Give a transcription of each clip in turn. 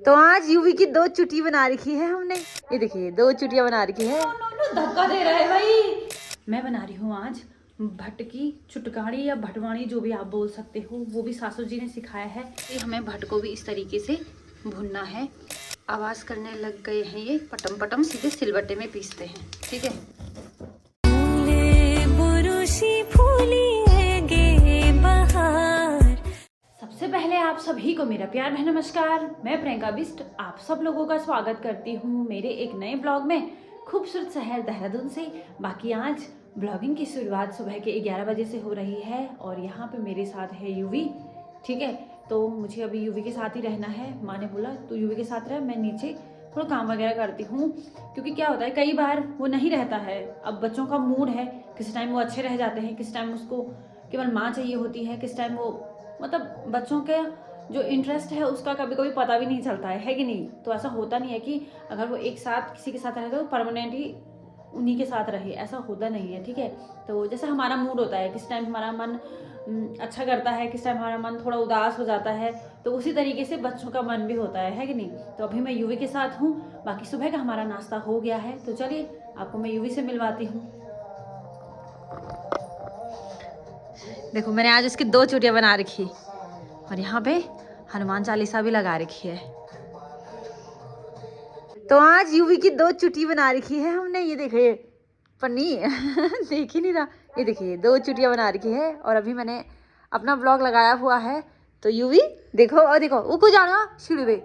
तो आज यूवी की 2 चुटी बना रखी है हमने। ये देखिए 2 चुटियां बना रखी है। धक्का दे रहा है भाई। मैं बना रही हूँ आज भट्ट की चुटकाड़ी या भटवाणी, जो भी आप बोल सकते हो, वो भी सासू जी ने सिखाया है। ये हमें भट्ट को भी इस तरीके से भुनना है। आवाज़ करने लग गए हैं ये, पटम पटम, सीधे सिलबट्टे में पीसते हैं। ठीक है। सबसे पहले आप सभी को मेरा प्यार भरा नमस्कार। मैं प्रियंका बिस्ट आप सब लोगों का स्वागत करती हूँ मेरे एक नए ब्लॉग में, खूबसूरत शहर देहरादून से। बाकी आज ब्लॉगिंग की शुरुआत सुबह के 11 बजे से हो रही है और यहाँ पे मेरे साथ है यूवी। ठीक है, तो मुझे अभी यूवी के साथ ही रहना है। माँ ने बोला तू यूवी के साथ रह, मैं नीचे थोड़ा काम वगैरह करती हूँ। क्योंकि क्या होता है, कई बार वो नहीं रहता है। अब बच्चों का मूड है, किसी टाइम वो अच्छे रह जाते हैं, किस टाइम उसको केवल माँ चाहिए होती है, किस टाइम वो मतलब बच्चों के जो इंटरेस्ट है उसका कभी कभी पता भी नहीं चलता है कि नहीं। तो ऐसा होता नहीं है कि अगर वो एक साथ किसी के साथ रहे तो परमानेंटली उन्हीं के साथ रहे, ऐसा होता नहीं है। ठीक है, तो जैसा हमारा मूड होता है, किस टाइम हमारा मन अच्छा करता है, किस टाइम हमारा मन थोड़ा उदास हो जाता है, तो उसी तरीके से बच्चों का मन भी होता है कि नहीं। तो अभी मैं यूवी के साथ हूँ। बाकी सुबह का हमारा नाश्ता हो गया है, तो चलिए आपको मैं यूवी से मिलवाती हूँ। देखो मैंने आज उसकी 2 चुटियां बना रखी और यहाँ पे हनुमान चालीसा भी लगा रखी है। तो आज यूवी की 2 चुटी बना रखी है हमने। ये देखिए पन्नी देख ही नहीं रहा। ये देखिए 2 चुटियां बना रखी है और अभी मैंने अपना ब्लॉग लगाया हुआ है। तो यूवी देखो, और देखो ऊपर जाना सीढ़ी पे।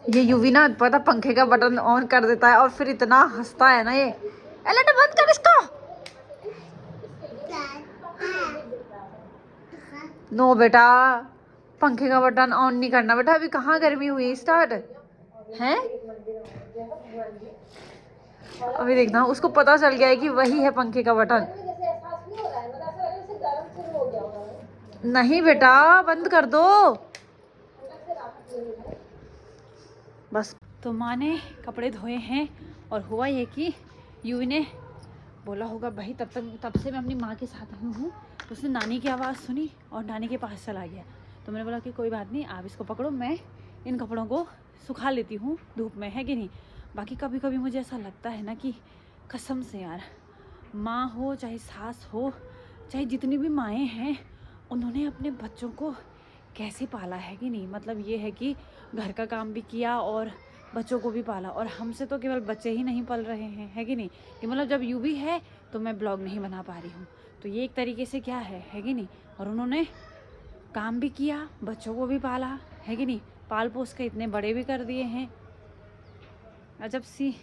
ये यूवी ना पता पंखे का बटन ऑन कर देता है और फिर इतना हंसता है ना ये। एलर्ट बंद कर इसको। नो बेटा, पंखे का बटन ऑन नहीं करना बेटा। अभी कहाँ गर्मी हुई स्टार्ट है। अभी देखना, उसको पता चल गया है कि वही है पंखे का बटन। नहीं बेटा बंद कर दो बस। तो माँ ने कपड़े धोए हैं और हुआ ये कि यूवी ने बोला होगा भाई तब से मैं अपनी माँ के साथ आई हूँ। उसने नानी की आवाज़ सुनी और नानी के पास चला गया। तो मैंने बोला कि कोई बात नहीं, आप इसको पकड़ो, मैं इन कपड़ों को सुखा लेती हूँ धूप में, है कि नहीं। बाकी कभी कभी मुझे ऐसा लगता है ना कि कसम से यार, माँ हो चाहे सास हो चाहे जितनी भी माएँ हैं, उन्होंने अपने बच्चों को कैसे पाला है कि नहीं। मतलब ये है कि घर का काम भी किया और बच्चों को भी पाला, और हमसे तो केवल बच्चे ही नहीं पल रहे हैं, है कि नहीं। कि मतलब जब यूवी है तो मैं ब्लॉग नहीं बना पा रही हूँ, तो ये एक तरीके से क्या है कि नहीं। और उन्होंने काम भी किया, बच्चों को भी पाला, है कि नहीं। पाल पोस के इतने बड़े भी कर दिए हैं। अजब सी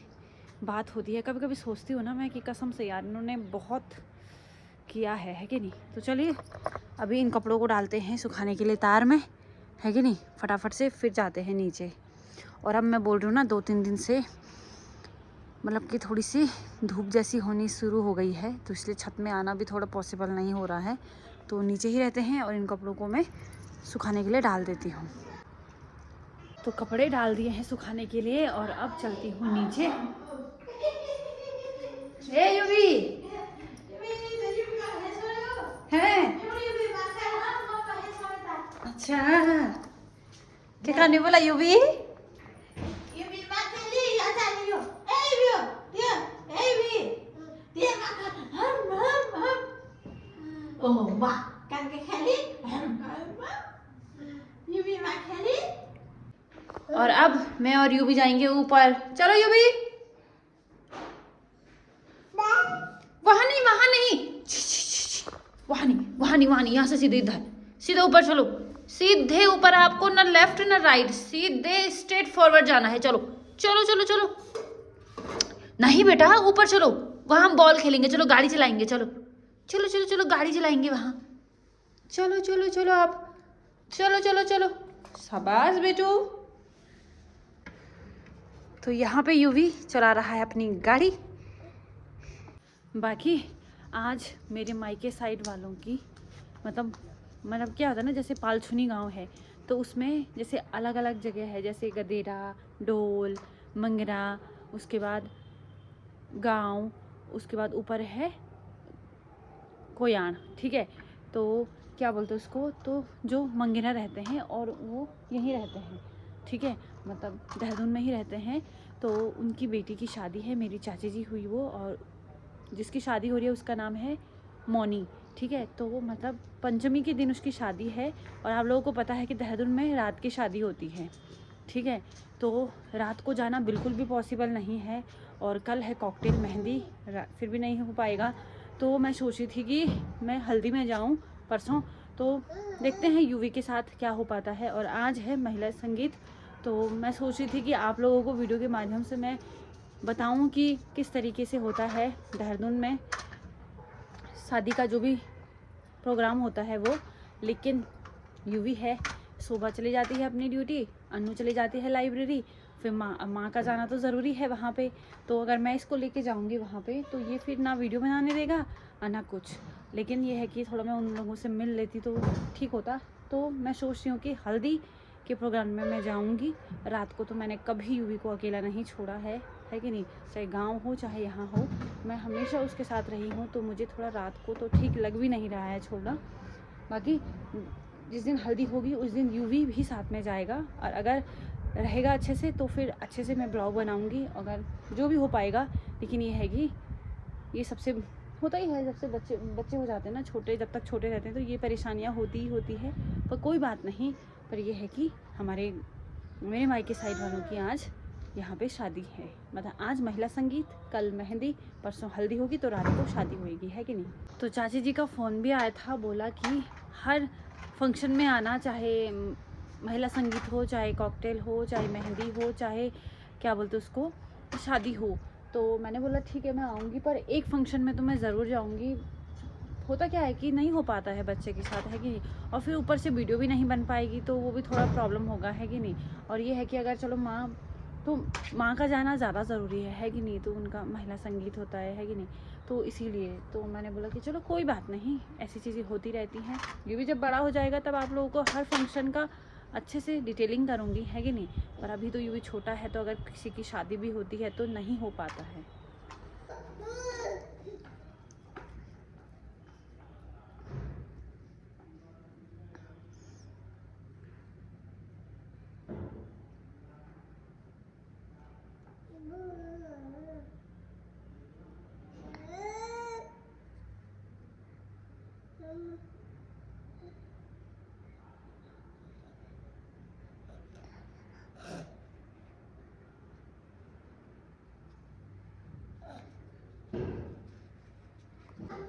बात होती है, कभी कभी सोचती हूँ ना मैं कि कसम से यार इन्होंने बहुत किया है कि नहीं। तो चलिए अभी इन कपड़ों को डालते हैं सुखाने के लिए तार में, है कि नहीं, फटाफट से फिर जाते हैं नीचे। और अब मैं बोल रही हूँ ना 2-3 दिन से मतलब कि थोड़ी सी धूप जैसी होनी शुरू हो गई है, तो इसलिए छत में आना भी थोड़ा पॉसिबल नहीं हो रहा है। तो नीचे ही रहते हैं और इन कपड़ों को मैं सुखाने के लिए डाल देती हूँ। तो कपड़े डाल दिए हैं सुखाने के लिए और अब चलती हूँ नीचे। ए यूवी है। अच्छा क्या करने बोला यूवी। और अब मैं और यूवी जाएंगे ऊपर। चलो यूवी। वहां नहीं, वहां नहीं, वहां नहीं, वहां नहीं, वहां नहीं, यहाँ से सीधे इधर, सीधे ऊपर चलो। सीधे ऊपर, आपको ना लेफ्ट ना राइट, सीधे स्ट्रेट फॉरवर्ड जाना है। चलो चलो चलो चलो। नहीं बेटा ऊपर चलो, वहां हम बॉल खेलेंगे। चलो गाड़ी चलाएंगे, चलो चलो चलो चलो गाड़ी चलाएंगे वहां। चलो चलो चलो आप, चलो चलो चलो, शाबाश बेटू। तो यहाँ पे यूवी चला रहा है अपनी गाड़ी। बाकी आज मेरे मायके साइड वालों की मतलब क्या होता है ना, जैसे पालछुनी गांव है तो उसमें जैसे अलग अलग जगह है, जैसे गदेरा, डोल, मंगरा, उसके बाद गांव, उसके बाद ऊपर है कोयाण। ठीक है, तो क्या बोलते हैं उसको, तो जो मंगेरा रहते हैं और वो यहीं रहते हैं, ठीक है, मतलब देहरादून में ही रहते हैं। तो उनकी बेटी की शादी है, मेरी चाची जी हुई वो, और जिसकी शादी हो रही है उसका नाम है मौनी, ठीक है। तो वो मतलब पंचमी के दिन उसकी शादी है, और आप लोगों को पता है कि देहरादून में रात की शादी होती है, ठीक है। तो रात को जाना बिल्कुल भी पॉसिबल नहीं है, और कल है कॉकटेल मेहंदी, फिर भी नहीं हो पाएगा। तो मैं सोची थी कि मैं हल्दी में जाऊं परसों, तो देखते हैं यूवी के साथ क्या हो पाता है। और आज है महिला संगीत, तो मैं सोच रही थी कि आप लोगों को वीडियो के माध्यम से मैं बताऊं कि किस तरीके से होता है देहरादून में शादी का जो भी प्रोग्राम होता है वो। लेकिन यूवी है, सुबह चली जाती है अपनी ड्यूटी, अन्नू चली जाती है लाइब्रेरी, फिर माँ का जाना तो ज़रूरी है वहाँ पे। तो अगर मैं इसको लेके जाऊँगी वहाँ पे तो ये फिर ना वीडियो बनाने देगा और ना कुछ। लेकिन ये है कि थोड़ा मैं उन लोगों से मिल लेती तो ठीक होता। तो मैं सोच रही हूँ कि हल्दी के प्रोग्राम में मैं जाऊँगी। रात को तो मैंने कभी यूवी को अकेला नहीं छोड़ा है कि नहीं, चाहे गांव हो चाहे यहाँ हो, मैं हमेशा उसके साथ रही हूँ। तो मुझे थोड़ा रात को तो ठीक लग भी नहीं रहा है छोड़ना। बाकी जिस दिन हल्दी होगी उस दिन यूवी भी साथ में जाएगा, और अगर रहेगा अच्छे से तो फिर अच्छे से मैं ब्लॉग बनाऊँगी, अगर जो भी हो पाएगा। लेकिन ये है कि ये सबसे होता ही है, जब से बच्चे हो जाते हैं ना छोटे, जब तक छोटे रहते हैं तो ये परेशानियाँ होती ही होती है, पर कोई बात नहीं। पर ये है कि मेरे मायके साइड वालों की आज यहाँ पे शादी है, मतलब आज महिला संगीत, कल मेहंदी, परसों हल्दी होगी, तो रात को शादी होगी, है कि नहीं। तो चाची जी का फ़ोन भी आया था, बोला कि हर फंक्शन में आना, चाहे महिला संगीत हो, चाहे कॉकटेल हो, चाहे मेहंदी हो, चाहे क्या बोलते उसको शादी हो। तो मैंने बोला ठीक है मैं आऊँगी, पर एक फंक्शन में तो मैं ज़रूर जाऊँगी। होता क्या है कि नहीं हो पाता है बच्चे के साथ, है कि नहीं, और फिर ऊपर से वीडियो भी नहीं बन पाएगी तो वो भी थोड़ा प्रॉब्लम होगा, है कि नहीं। और ये है कि अगर चलो माँ का जाना ज़्यादा ज़रूरी है कि नहीं, तो उनका महिला संगीत होता है कि नहीं। तो इसीलिए तो मैंने बोला कि चलो कोई बात नहीं, ऐसी चीज़ें होती रहती हैं। ये भी जब बड़ा हो जाएगा तब आप लोगों को हर फंक्शन का अच्छे से डिटेलिंग करूँगी, है कि नहीं। पर अभी तो ये भी छोटा है, तो अगर किसी की शादी भी होती है तो नहीं हो पाता है।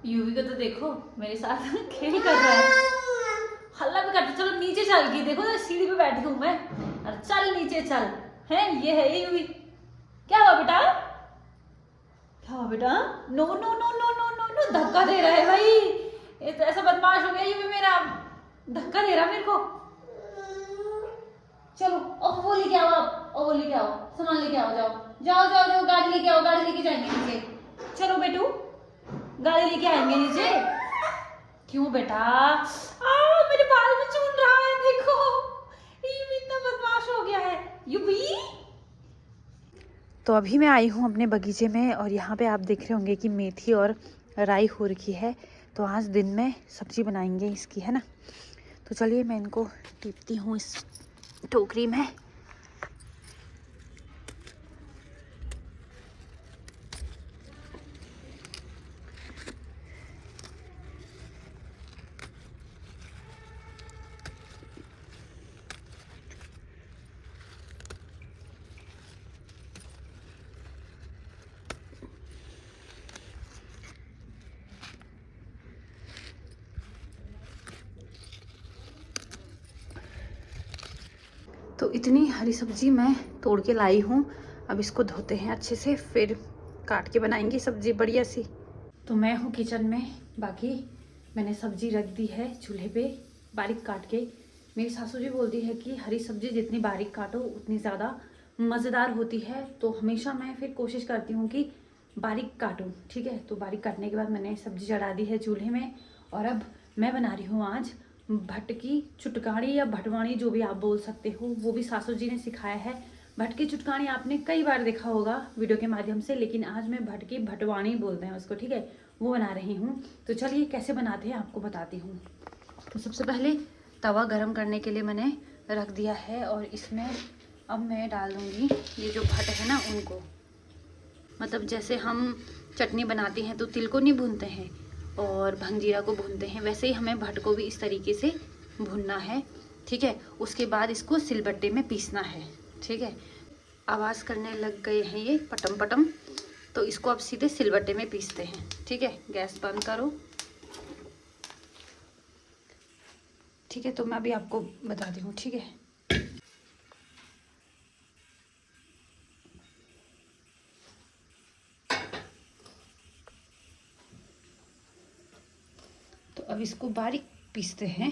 यूवी को तो देखो मेरे साथ खेल कर रहा है, हल्ला भी करता। चलो नीचे चल गई, देखो ना सीढ़ी पे बैठी हूँ मैं, अरे चल नीचे चल। है ये है ये यूवी, क्या हुआ बेटा, क्या हुआ बेटा, no no no no no no no, धक्का दे रहा है भाई, ये तो ऐसा बदमाश हो गया यूवी मेरा, धक्का दे रहा मेरे को। चलो अब वो लेके आओ, अब वो लेके आओ, सामान लेके आओ, जाओ जाओ जाओ जाओ, गाड़ी लेके आओ, गाड़ी लेके जाएंगे नीचे। चलो बेटू गाड़ी लेके आएंगे नीचे। क्यों बेटा, मेरे बाल में चून रहा है, देखो ये इतना बदमाश हो गया है यूवी। तो अभी मैं आई हूँ अपने बगीचे में, और यहाँ पे आप देख रहे होंगे कि मेथी और राई हो रखी है। तो आज दिन में सब्जी बनाएंगे इसकी, है ना। तो चलिए मैं इनको टीपती हूँ इस टोकरी में। तो इतनी हरी सब्जी मैं तोड़ के लाई हूँ, अब इसको धोते हैं अच्छे से, फिर काट के बनाएंगे सब्जी बढ़िया सी। तो मैं हूँ किचन में, बाकी मैंने सब्जी रख दी है चूल्हे पे बारीक काट के। मेरी सासू जी बोलती है कि हरी सब्जी जितनी बारीक काटो उतनी ज़्यादा मज़ेदार होती है, तो हमेशा मैं फिर कोशिश करती हूँ कि बारीक काटूँ, ठीक है। तो बारीक काटने के बाद मैंने सब्जी चढ़ा दी है चूल्हे में, और अब मैं बना रही हूँ आज भटकी चुटकानी या भटवाणी, जो भी आप बोल सकते हो, वो भी सासू जी ने सिखाया है। भटकी चुटकानी आपने कई बार देखा होगा वीडियो के माध्यम से, लेकिन आज मैं भटकी भटवाणी बोलते हैं उसको, ठीक है, वो बना रही हूँ। तो चलिए कैसे बनाते हैं आपको बताती हूँ। तो सबसे पहले तवा गरम करने के लिए मैंने रख दिया है और इसमें अब मैं डाल दूँगी ये जो भट है ना उनको। मतलब जैसे हम चटनी बनाते हैं तो तिल को नहीं भूनते हैं और भंगजीरा को भूनते हैं, वैसे ही हमें भट को भी इस तरीके से भूनना है। ठीक है, उसके बाद इसको सिलबट्टे में पीसना है। ठीक है, आवाज़ करने लग गए हैं ये पटम पटम, तो इसको अब सीधे सिलबट्टे में पीसते हैं। ठीक है, गैस बंद करो। ठीक है, तो मैं अभी आपको बताती हूँ। ठीक है, तो अब इसको बारीक पीसते हैं।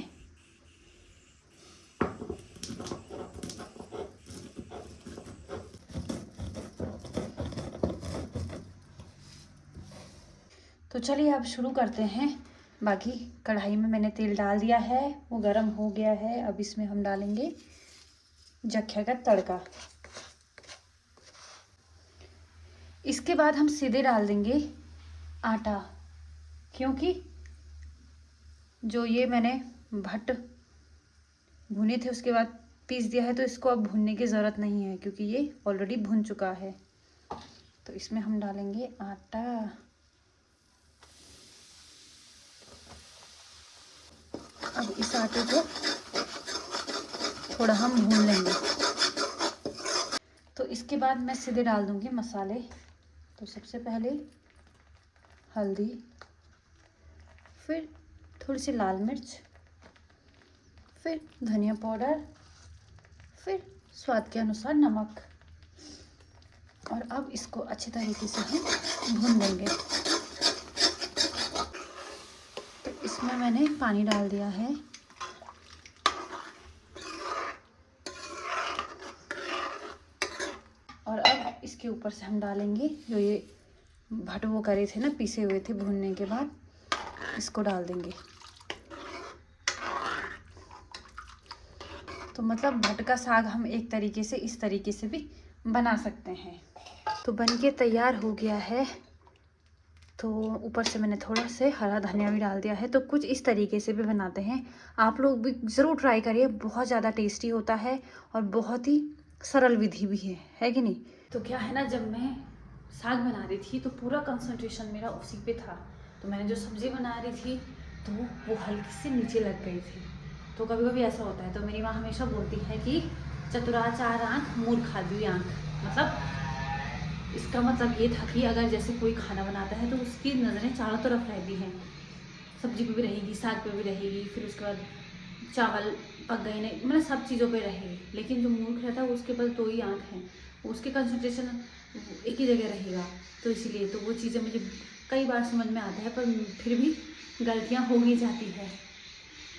तो चलिए अब शुरू करते हैं। बाकी कढ़ाई में मैंने तेल डाल दिया है, वो गरम हो गया है। अब इसमें हम डालेंगे जख्या का तड़का। इसके बाद हम सीधे डाल देंगे आटा, क्योंकि जो ये मैंने भट भुने थे उसके बाद पीस दिया है, तो इसको अब भूनने की ज़रूरत नहीं है क्योंकि ये ऑलरेडी भुन चुका है। तो इसमें हम डालेंगे आटा। अब इस आटे को थोड़ा हम भून लेंगे। तो इसके बाद मैं सीधे डाल दूंगी मसाले। तो सबसे पहले हल्दी, फिर थोड़ी सी लाल मिर्च, फिर धनिया पाउडर, फिर स्वाद के अनुसार नमक। और अब इसको अच्छे तरीके से हम भून लेंगे। तो इसमें मैंने पानी डाल दिया है। और अब इसके ऊपर से हम डालेंगे जो ये भट वो करे थे ना, पीसे हुए थे भूनने के बाद, इसको डाल देंगे। तो मतलब भट का साग हम एक तरीके से इस तरीके से भी बना सकते हैं। तो बनके तैयार हो गया है। तो ऊपर से मैंने थोड़ा से हरा धनिया भी डाल दिया है। तो कुछ इस तरीके से भी बनाते हैं, आप लोग भी ज़रूर ट्राई करिए। बहुत ज़्यादा टेस्टी होता है और बहुत ही सरल विधि भी है कि नहीं। तो क्या है ना, जब मैं साग बना रही थी तो पूरा कंसंट्रेशन मेरा उसी पे था। तो मैंने जो सब्ज़ी बना रही थी तो वो हल्की से नीचे लग गई थी। तो कभी कभी ऐसा होता है। तो मेरी माँ हमेशा बोलती है कि चतुराचार आँख मूर्ख आदमी आँख। मतलब इसका मतलब ये था कि अगर जैसे कोई खाना बनाता है तो उसकी नज़रें चारों तरफ रहती हैं, सब्जी पे भी रहेगी, साग पे भी रहेगी, फिर उसके बाद चावल पक गए नहीं, मतलब सब चीज़ों पे रहेगी। लेकिन जो मूर्ख रहता है उसके पास दो ही आँख हैं, उसके कंसंट्रेशन एक ही जगह रहेगा। तो इसीलिए तो वो चीज़ें मुझे कई बार समझ में आता है, पर फिर भी गलतियाँ हो ही जाती है।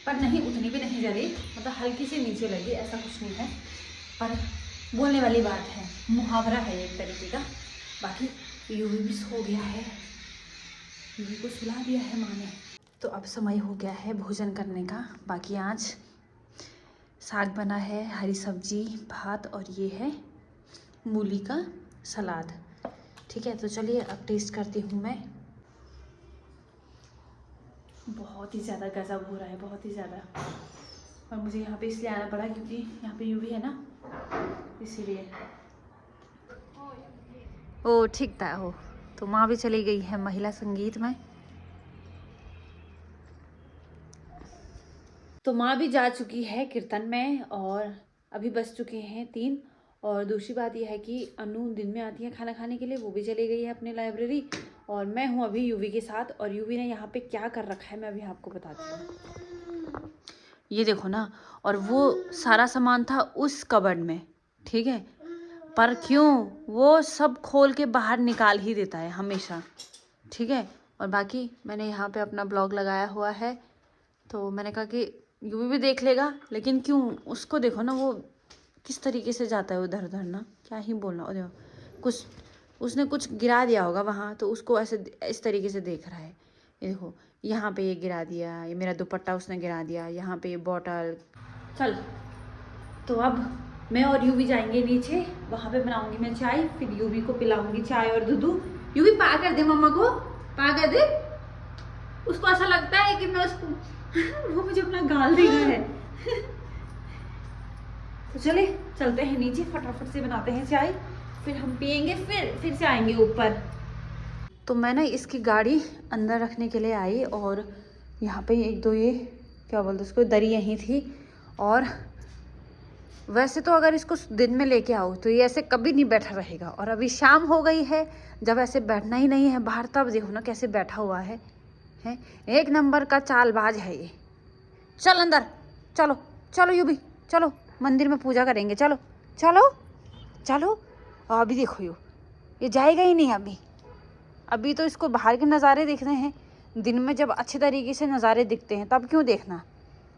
पर नहीं, उतनी भी नहीं जली, मतलब हल्की से नीचे लगी, ऐसा कुछ नहीं है। पर बोलने वाली बात है, मुहावरा है एक तरीके का। बाकी यूवी भी सो गया है, यूवी को सुला दिया है माँ ने। तो अब समय हो गया है भोजन करने का। बाकी आज साग बना है, हरी सब्जी, भात, और ये है मूली का सलाद। ठीक है, तो चलिए अब टेस्ट करती हूँ मैं। बहुत ही ज़्यादा गजब हो रहा है, बहुत ही ज़्यादा। और मुझे यहाँ पे इसलिए आना पड़ा क्योंकि यहाँ पे यूवी है ना, इसीलिए। ओ ठीक था हो। तो माँ भी चली गई है महिला संगीत में। तो माँ भी जा चुकी है कीर्तन में और अभी बज चुके हैं 3। और दूसरी बात यह है कि अनु दिन में आती है खाना खाने के लिए, वो भी चली गई है अपनी लाइब्रेरी। और मैं हूँ अभी यूवी के साथ, और यूवी ने यहाँ पे क्या कर रखा है मैं अभी आपको बताती हूँ। ये देखो ना, और वो सारा सामान था उस कबर्ड में। ठीक है, पर क्यों वो सब खोल के बाहर निकाल ही देता है हमेशा। ठीक है, और बाकी मैंने यहाँ पे अपना ब्लॉग लगाया हुआ है, तो मैंने कहा कि यूवी भी देख लेगा। लेकिन क्यों, उसको देखो ना वो किस तरीके से जाता है उधर उधर ना, क्या ही बोलना। और देखो कुछ उसने कुछ गिरा दिया होगा वहाँ, तो उसको ऐसे इस तरीके से देख रहा है। ये देखो यहाँ पे ये गिरा दिया, ये मेरा दुपट्टा उसने गिरा दिया, यहाँ पे ये बॉटल। चल, तो अब मैं और यूवी जाएंगे नीचे, वहाँ पे बनाऊंगी मैं चाय, फिर यूवी को पिलाऊंगी चाय और दूध। यूवी पा कर दे मम्मा को, पा कर दे। उसको ऐसा लगता है कि मैं उसको वो मुझे अपना गाल दे रहा है। तो चले चलते हैं नीचे, फटाफट से बनाते हैं चाय, फिर हम पियेंगे, फिर से आएंगे ऊपर। तो मैं ना इसकी गाड़ी अंदर रखने के लिए आई और यहाँ पे एक दो ये क्या बोलते उसको दरी यहीं थी। और वैसे तो अगर इसको दिन में लेके आओ तो ये ऐसे कभी नहीं बैठा रहेगा, और अभी शाम हो गई है जब ऐसे बैठना ही नहीं है बाहर, तब देखो ना कैसे बैठा हुआ है। एक नंबर का चालबाज है ये। चल अंदर, चलो चलो यू भी चलो, मंदिर में पूजा करेंगे, चलो चलो चलो। अभी देखो ये जाएगा ही नहीं अभी तो इसको बाहर के नज़ारे देखने हैं। दिन में जब अच्छे तरीके से नज़ारे दिखते हैं तब क्यों देखना।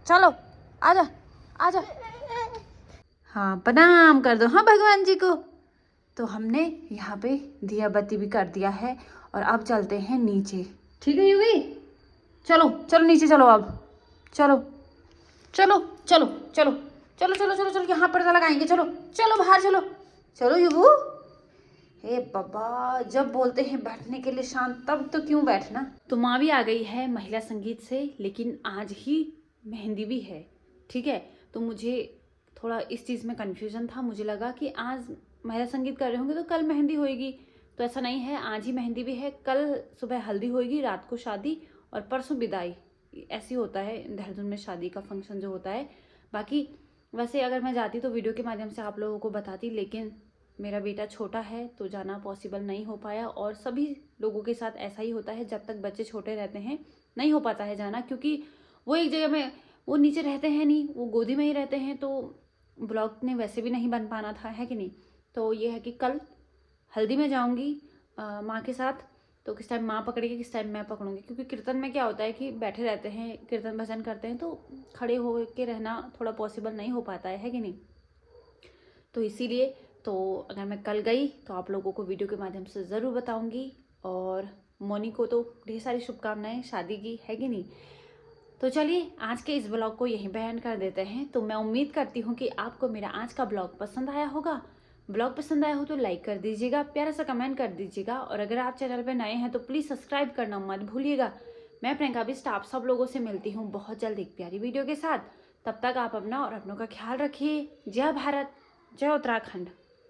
चलो आजा आजा, हाँ प्रणाम कर दो हाँ भगवान जी को। तो हमने यहाँ पे दिया बत्ती भी कर दिया है और अब चलते हैं नीचे, ठीक है यूवी? चलो चलो नीचे चलो, अब चलो चलो चलो चलो चलो चलो चलो चलो, यहाँ पर्दा लगाएंगे, चलो चलो बाहर चलो चलो युवू। हे बाबा, जब बोलते हैं बैठने के लिए शांत तब तो क्यों बैठना। तो माँ भी आ गई है महिला संगीत से, लेकिन आज ही मेहंदी भी है, ठीक है? तो मुझे थोड़ा इस चीज़ में कन्फ्यूजन था, मुझे लगा कि आज महिला संगीत कर रहे होंगे तो कल मेहंदी होएगी, तो ऐसा नहीं है, आज ही मेहंदी भी है, कल सुबह हल्दी होएगी, रात को शादी और परसों विदाई। ऐसे होता है देहरादून में शादी का फंक्शन जो होता है। बाकी वैसे अगर मैं जाती तो वीडियो के माध्यम से आप लोगों को बताती, लेकिन मेरा बेटा छोटा है तो जाना पॉसिबल नहीं हो पाया, और सभी लोगों के साथ ऐसा ही होता है, जब तक बच्चे छोटे रहते हैं नहीं हो पाता है जाना, क्योंकि वो एक जगह में वो नीचे रहते हैं नहीं, वो गोदी में ही रहते हैं, तो ब्लॉग ने वैसे भी नहीं बन पाना था, है कि नहीं? तो ये है कि कल हल्दी में जाऊंगी माँ के साथ, तो किस टाइम माँ पकड़ेगी किस टाइम मैं पकड़ूंगी, क्योंकि कीर्तन में क्या होता है कि बैठे रहते हैं, कीर्तन भजन करते हैं, तो खड़े हो के रहना थोड़ा पॉसिबल नहीं हो पाता है कि नहीं? तो इसीलिए तो अगर मैं कल गई तो आप लोगों को वीडियो के माध्यम से ज़रूर बताऊंगी, और मोनी को तो ढेर सारी शुभकामनाएं शादी की, है कि नहीं? तो चलिए आज के इस ब्लॉग को यहीं बयान कर देते हैं। तो मैं उम्मीद करती हूँ कि आपको मेरा आज का ब्लॉग पसंद आया होगा। ब्लॉग पसंद आया हो तो लाइक कर दीजिएगा, प्यारा सा कमेंट कर दीजिएगा, और अगर आप चैनल पर नए हैं तो प्लीज़ सब्सक्राइब करना मत भूलिएगा। मैं प्रियंका बिष्ट आप सब लोगों से मिलती हूँ बहुत जल्द एक प्यारी वीडियो के साथ। तब तक आप अपना और अपनों का ख्याल रखिए। जय भारत, जय उत्तराखंड।